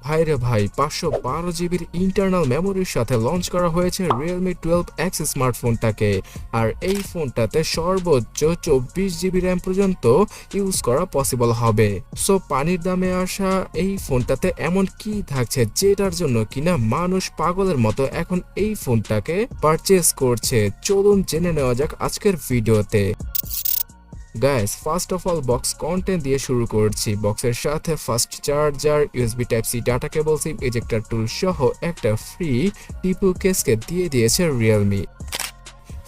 ভাইরে ভাই 512 জিবির ইন্টারনাল মেমোরির সাথে লঞ্চ করা হয়েছে Realme 12X স্মার্টফোনটাকে। আর এই ফোনটাতে সর্বোচ্চ 24 জিবি র্যাম পর্যন্ত ইউজ করা পসিবল হবে। সো পানির দামে আসা এই ফোনটাতে এমন কি থাকছে যেটার জন্য কিনা মানুষ পাগলের মতো এখন এই ফোনটাকে পারচেজ করছে? চলুন জেনে নেওয়া যাক আজকের ভিডিওতে। Guys, first of all box content দিয়ে শুরু করছি। বক্সের সাথে fast charger, USB type C data cable, SIM ejector tool সহ একটা ফ্রি টিপু কেসকে দিয়ে দিয়েছে রিয়েলমি।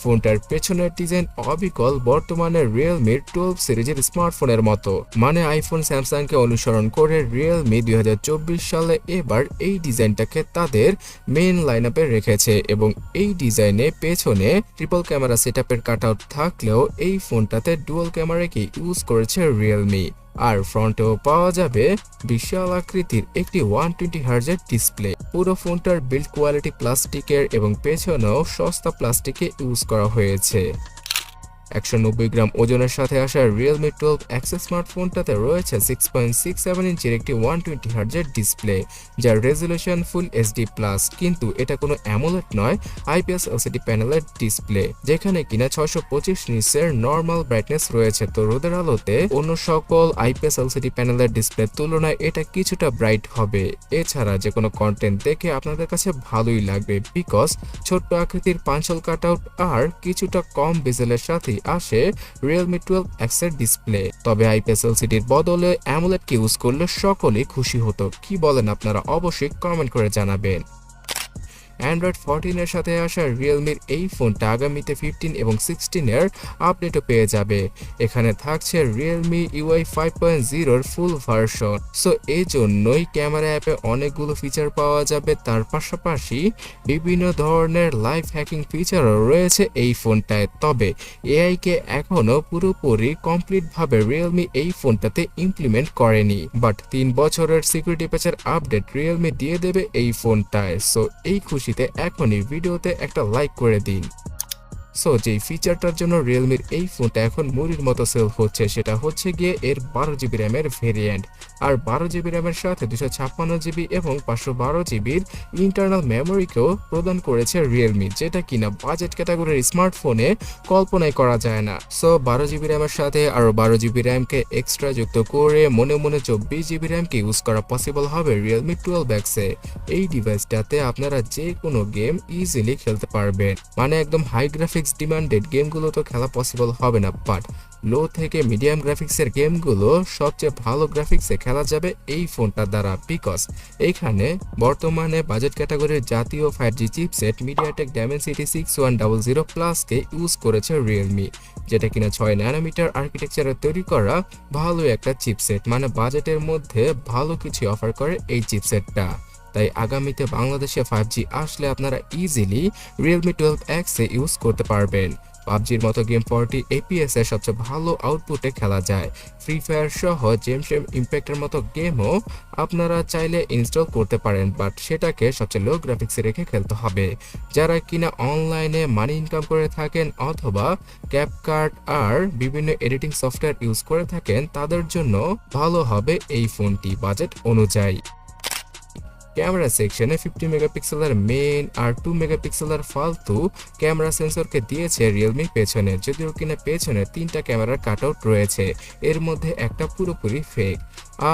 ফোনটার পেছনের ডিজাইন অবিকল বর্তমানে রিয়েলমি 12 সিরিজের স্মার্টফোনের মতো। মানে আইফোন স্যামসাংকে অনুসরণ করে রিয়েলমি 2024 সালে এবার এই ডিজাইনটাকে তাদের মেইন লাইনআপে রেখেছে এবং এই ডিজাইনে পেছনে ট্রিপল ক্যামেরা সেটআপের কাটআউট থাকলেও এই ফোনটাতে ডুয়াল ক্যামেরাকে ইউজ করেছে রিয়েলমি। আর ফ্রন্টেও পাওয়া যাবে বিশাল আকৃতির একটি 120 হার্জের ডিসপ্লে। পুরো ফোনটার বিল্ড কোয়ালিটি প্লাস্টিকের এবং পেছনেও সস্তা প্লাস্টিকে ইউজ করা হয়েছে। 190 গ্রাম ওজনের সাথে আসা Realme 12X স্মার্টফোনটাতে রয়েছে 6.67 ইঞ্চির একটি 120 হার্জের ডিসপ্লে, যার রেজুলেশন ফুল এইচডি প্লাস। কিন্তু এটা কোনো অ্যামোলেড নয়, আইপিএস এলসিডি প্যানেলের ডিসপ্লে, যেখানে কিনা 625 নিটসের নর্মাল ব্রাইটনেস রয়েছে। তো রোদের আলোতে অন্য সকল আইপিএস এলসিডি প্যানেলের ডিসপ্লের তুলনায় এটা কিছুটা ব্রাইট হবে। এছাড়া যে কোনো কন্টেন্ট দেখে আপনাদের কাছে ভালোই লাগবে, বিকজ ছোট্ট আকৃতির পাঞ্চল কাটআউট আর কিছুটা কম বেজেলের সাথে আসে Realme 12X এর ডিসপ্লে। তবে আইপিএস এলসিডির বদলে অ্যামোলেড কে ইউজ করলে সকলেই খুশি হতো। কি বলেন আপনারা? অবশ্যই কমেন্ট করে জানাবেন। অ্যান্ড্রয়েড 14 এর সাথে আসা রিয়েলমির এই ফোনটা আগামীতে 15 এবং 16 এর আপডেটও পেয়ে যাবে। এখানে থাকছে Realme UI 5.0 full version. So এই জন্যই ক্যামেরা অ্যাপে অনেকগুলো ফিচার পাওয়া যাবে। তার পাশাপাশি বিভিন্ন ধরনের লাইভ হ্যাকিং ফিচারও রয়েছে এই ফোনটায়। তবে এআই কে এখনো পুরোপুরি কমপ্লিট ভাবে রিয়েলমি এই ফোনটাতে ইমপ্লিমেন্ট করেনি। বাট 3 বছরের সিকিউরিটি প্যাচের আপডেট রিয়েলমি দিয়ে দেবে এই ফোনটায়। সো এই খুশি এখনই ভিডিওতে একটা লাইক করে দিন। সো যেই ফিচারটার জন্য রিয়েলমির এই ফোনটা এখন মুড়ির মতো সেল হচ্ছে সেটা হচ্ছে গিয়ে এর 12 জিবি র্যামের ভেরিয়েন্ট। আর 12 জিবি র্যামের সাথে 256 জিবি এবং 512 জিবির ইন্টারনাল মেমোরিকেও প্রদান করেছে রিয়েলমি, যেটা কিনা বাজেট ক্যাটাগরির স্মার্টফোনে কল্পনাই করা যায় না। সো 12 জিবি র্যামের সাথে আরো 12 জিবি র্যামকে এক্সট্রা যুক্ত করে মনে মনে 24 জিবি র্যামকে ইউজ করা পসিবল হবে রিয়েলমি 12X-এ। এই ডিভাইসটাতে আপনারা যে কোনো গেম ইজিলি খেলতে পারবেন। মানে একদম হাই গ্রাফিক্স ডিমান্ডেড গেমগুলো তো খেলা পসিবল হবে না, বাট লো থেকে মিডিয়াম গ্রাফিক্সের গেমগুলো সবচেয়ে ভালো গ্রাফিক্সে খেলা যাবে এই ফোনটার দ্বারা, বিকজ এইখানে বর্তমানে বাজেট ক্যাটাগরির জাতীয় 5G চিপসেট মিডিয়াটেক ডাইমেনসিটি 6100 প্লাসকে ইউজ করেছে রিয়েলমি, যেটা কিনা 6 ন্যানোমিটার আর্কিটেকচারে তৈরি করা ভালো একটা চিপসেট। মানে বাজেটের মধ্যে ভালো কিছু অফার করে এই চিপসেটটা। তাই আগামীতে বাংলাদেশে 5G আসলে আপনারা ইজিলি Realme 12X-এ ইউজ করতে পারবেন। পাবজির মতো গেম 40 APS এর সবচেয়ে ভালো আউটপুটে খেলা যায়। ফ্রি ফায়ার সহ জেমশেম ইম্প্যাক্টের মতো গেমও আপনারা চাইলে ইনস্টল করতে পারেন, বাট সেটাকে সবচেয়ে লো গ্রাফিক্সে রেখে খেলতে হবে। যারা কিনা অনলাইনে মানি ইনকাম করে থাকেন অথবা ক্যাপকাট আর বিভিন্ন এডিটিং সফটওয়্যার ইউজ করে থাকেন, তাদের জন্য ভালো হবে এই ফোনটি বাজেট অনুযায়ী। ক্যামেরা সেকশনে 50 মেগাপিক্সেলের মেইন আর 2 মেগাপিক্সেলের ফালতু ক্যামেরা সেন্সরকে দিয়েছে রিয়েলমি পেছনে, যদিও কিনা পেছনে 3টা ক্যামেরার কাটআউট রয়েছে, এর মধ্যে একটা পুরোপুরি ফেক।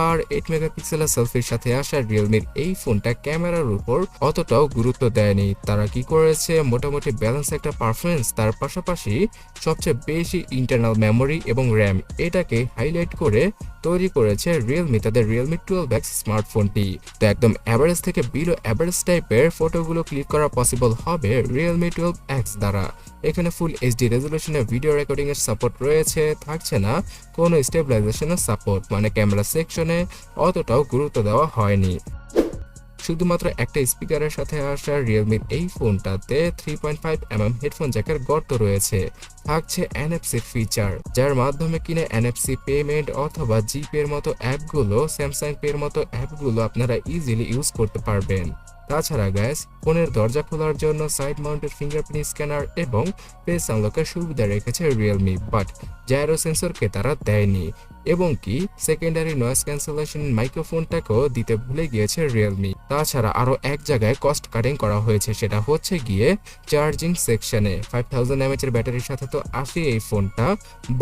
আর 8 মেগাপিক্সেলের সেলফির সাথে আসা রিয়েলমির এই ফোনটা ক্যামেরার উপর অতটাও গুরুত্ব দেয়নি। তারা কি করেছে, মোটামুটি ব্যালেন্স একটা পারফরমেন্স, তার পাশাপাশি সবচেয়ে বেশি ইন্টারনাল মেমোরি এবং র্যাম এটাকে হাইলাইট করে তৈরি করেছে রিয়েলমি তাদের রিয়েলমি 12X স্মার্টফোনটি। তো একদম অ্যাভারেজ থেকে বিলো অ্যাভারেজ টাইপের ফটোগুলো ক্লিক করা পসিবল হবে রিয়েলমি 12X দ্বারা। এখানে ফুল এইচডি রেজুলেশনের ভিডিও রেকর্ডিং এর সাপোর্ট রয়েছে, থাকছে না কোনো স্টেবিলাইজেশনের সাপোর্ট। মানে ক্যামেরা সেকশনে অতটাও গুরুত্ব দেওয়া হয়নি। শুধুমাত্র একটা স্পিকারের সাথে আসা রিয়েলমির এই ফোনটাতে 3.5mm হেডফোন জ্যাকের গর্ত রয়েছে। থাকছে এনএফসি ফিচার, যার মাধ্যমে কিনা এনএফসি পেমেন্ট অথবা জিপে এর মতো অ্যাপগুলো, স্যামসাং পে এর মতো অ্যাপগুলো আপনারা ইজিলি ইউজ করতে পারবেন। তাছাড়া গাইস, ফোনের দরজা খোলার জন্য সাইড মাউন্টেড ফিঙ্গারপ্রিন্ট স্ক্যানার এবং ফেস আনলকের সুবিধা রেখেছে রিয়েলমি, বাট জাইরো সেন্সরকে তারা দেয়নি। এবং কি সেকেন্ডারি নয়েজ ক্যান্সেলেশন মাইক্রোফোনটাকেও দিতে ভুলে গিয়েছে রিয়েলমি। তাছাড়া আরো এক জায়গায় কস্ট কাটিং করা হয়েছে, সেটা হচ্ছে গিয়ে চার্জিং সেকশনে। 5000 mAh এর ব্যাটারির সাথে তো আসে এই ফোনটা,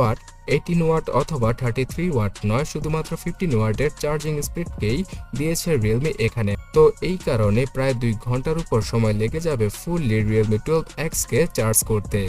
বাট 18 ওয়াট অথবা 33 ওয়াট নয়, শুধুমাত্র 15 ওয়াটের চার্জিং স্পিডকেই দিয়েছে রিয়েলমি এখানে। তো এই কারণে প্রায় 2 ঘন্টার উপর সময় লেগে যাবে ফুললি রিয়েলমি 12X কে চার্জ করতে।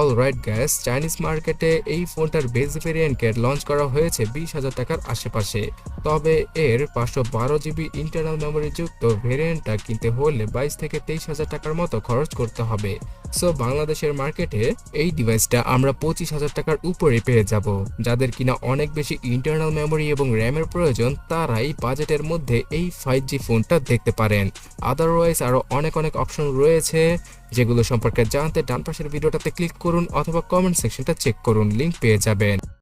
অলরাইট গ্যাস, চাইনিজ মার্কেটে এই ফোনটার বেস ভেরিয়েন্টকে লঞ্চ করা হয়েছে 20,000 টাকার আশেপাশে। তবে এর 512 জিবি ইন্টারনাল মেমোরি যুক্ত ভেরিয়েন্টটা কিনতে হলে 22 থেকে 23,000 টাকার মতো খরচ করতে হবে। সো বাংলাদেশের মার্কেটে এই ডিভাইসটা আমরা 25,000 টাকার উপরে পেয়ে যাব। যাদের কিনা অনেক বেশি ইন্টারনাল মেমোরি এবং র্যামের প্রয়োজন, তারাই বাজেটের মধ্যে এই 5G ফোনটা দেখতে পারেন। আদারওয়াইজ আরও অনেক অপশন রয়েছে, যেগুলো সম্পর্কে জানতে ডান পাশের ভিডিওটাতে ক্লিক করুন অথবা কমেন্ট সেকশনটা চেক করুন, লিংক পেয়ে যাবেন।